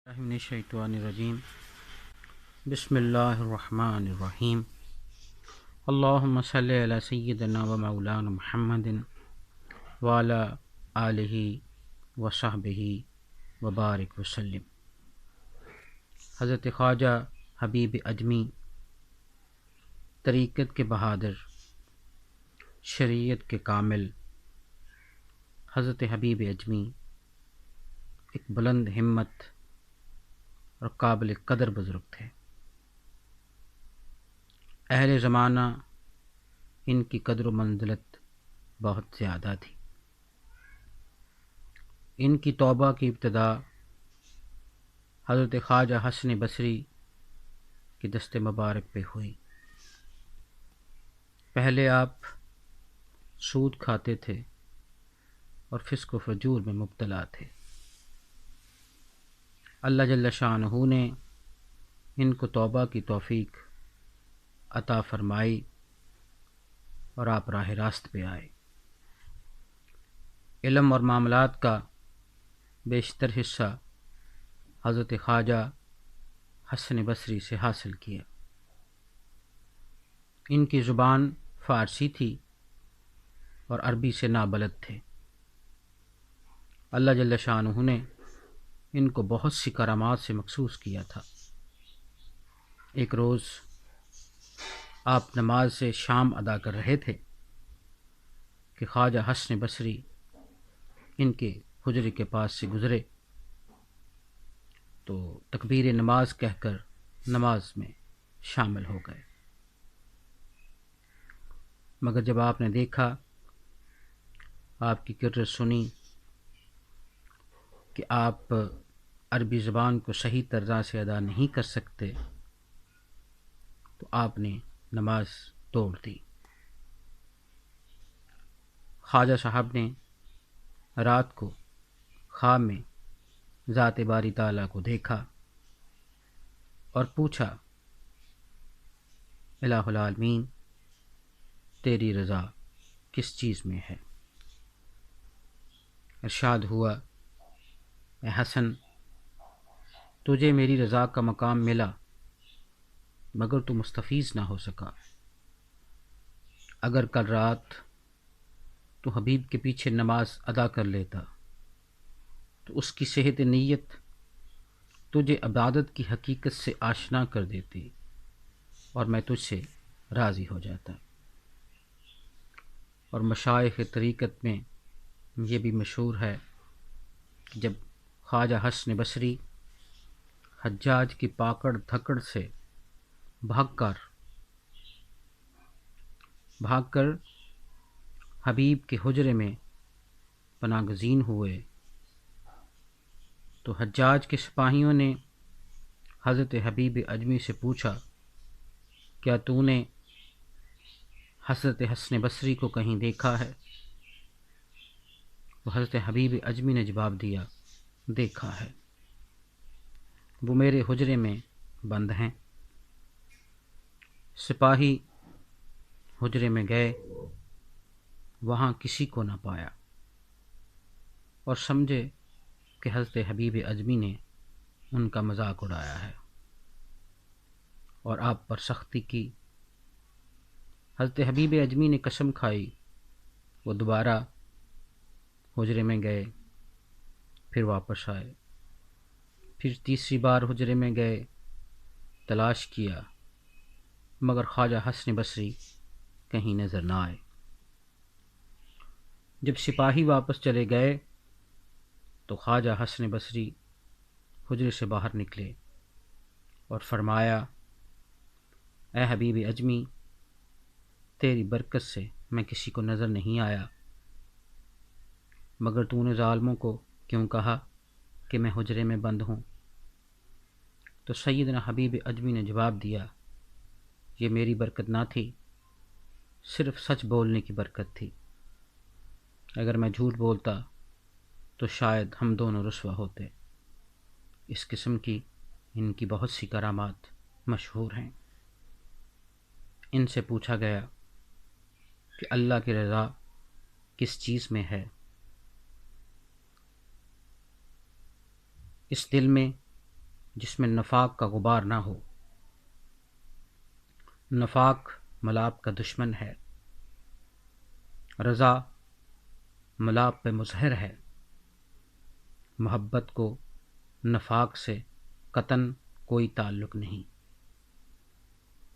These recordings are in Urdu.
من الشیطان الرجیم بسم اللہ الرحمن الرحیم اللہم صلی علی سیدنا و مولانا محمد وعلی آلہ وصحبہ وبارک وسلم۔ حضرت خواجہ حبیب اجمی طریقت کے بہادر، شریعت کے کامل، حضرت حبیب اجمی ایک بلند ہمت اور قابل قدر بزرگ تھے۔ اہل زمانہ ان کی قدر و منزلت بہت زیادہ تھی۔ ان کی توبہ کی ابتدا حضرت خواجہ حسن بصری کی دست مبارک پہ ہوئی۔ پہلے آپ سود کھاتے تھے اور فسق و فجور میں مبتلا تھے۔ اللہ جل شانہ نے ان کو توبہ کی توفیق عطا فرمائی اور آپ راہ راست پہ آئے۔ علم اور معاملات کا بیشتر حصہ حضرت خواجہ حسن بصری سے حاصل کیا۔ ان کی زبان فارسی تھی اور عربی سے نابلد تھے۔ اللہ جل شانہ نے ان کو بہت سی کرامات سے مخصوص کیا تھا۔ ایک روز آپ نماز سے شام ادا کر رہے تھے کہ خواجہ حسن بصری ان کے حجرے کے پاس سے گزرے تو تکبیر نماز کہہ کر نماز میں شامل ہو گئے، مگر جب آپ نے دیکھا، آپ کی کرت سنی کہ آپ عربی زبان کو صحیح طرح سے ادا نہیں کر سکتے تو آپ نے نماز توڑ دی۔ خواجہ صاحب نے رات کو خواب میں ذات باری تعالیٰ کو دیکھا اور پوچھا، الہ العالمین تیری رضا کس چیز میں ہے؟ ارشاد ہوا، اے حسن، تجھے میری رضا کا مقام ملا مگر تو مستفیض نہ ہو سکا۔ اگر کل رات تو حبیب کے پیچھے نماز ادا کر لیتا تو اس کی صحت نیت تجھے عبادت کی حقیقت سے آشنا کر دیتی اور میں تجھ سے راضی ہو جاتا۔ اور مشائخ طریقت میں یہ بھی مشہور ہے کہ جب خواجہ حسن بصری حجاج کی پاکڑ دھکڑ سے بھاگ کر حبیب کے حجرے میں پناہ گزین ہوئے تو حجاج کے سپاہیوں نے حضرت حبیب اجمی سے پوچھا، کیا تو نے حضرت حسن بصری کو کہیں دیکھا ہے؟ تو حضرت حبیب اجمی نے جواب دیا، دیکھا ہے، وہ میرے حجرے میں بند ہیں۔ سپاہی حجرے میں گئے، وہاں کسی کو نہ پایا اور سمجھے کہ حضرت حبیب اجمی نے ان کا مذاق اڑایا ہے اور آپ پر سختی کی۔ حضرت حبیب اجمی نے قسم کھائی، وہ دوبارہ حجرے میں گئے، پھر واپس آئے، پھر تیسری بار حجرے میں گئے، تلاش کیا مگر خواجہ حسن بصری کہیں نظر نہ آئے۔ جب سپاہی واپس چلے گئے تو خواجہ حسن بصری حجرے سے باہر نکلے اور فرمایا، اے حبیب اجمی، تیری برکت سے میں کسی کو نظر نہیں آیا، مگر تو نے ظالموں کو کیوں کہا کہ میں حجرے میں بند ہوں؟ تو سیدنا حبیب اجمی نے جواب دیا، یہ میری برکت نہ تھی، صرف سچ بولنے کی برکت تھی۔ اگر میں جھوٹ بولتا تو شاید ہم دونوں رسوا ہوتے۔ اس قسم کی ان کی بہت سی کرامات مشہور ہیں۔ ان سے پوچھا گیا کہ اللہ کی رضا کس چیز میں ہے؟ اس دل میں جس میں نفاق کا غبار نہ ہو۔ نفاق ملاپ کا دشمن ہے، رضا ملاپ پہ مظہر ہے۔ محبت کو نفاق سے قطعاً کوئی تعلق نہیں۔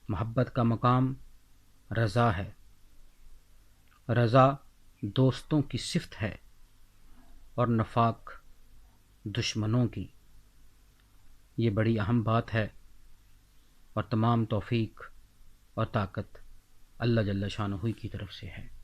محبت کا مقام رضا ہے۔ رضا دوستوں کی صفت ہے اور نفاق دشمنوں کی۔ یہ بڑی اہم بات ہے، اور تمام توفیق اور طاقت اللہ جل شانہ کی طرف سے ہے۔